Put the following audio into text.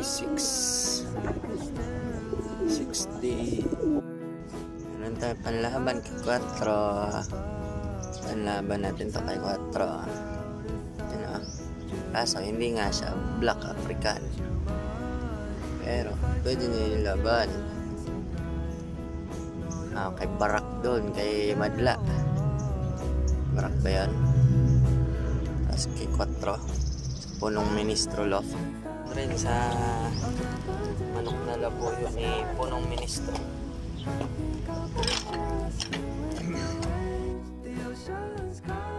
6. 60. Meron tayo panlaban kay 4. Panlaban natin to kay 4. Ano? Kaso hindi nga siya Black African. Pero pwede nyo laban. Kay Barak doon, kay Madla. Barak ba yan? Tapos kay 4 sa punong ministro loft. Rin sa manok na labuyo ni punong ministro. The ocean's calling.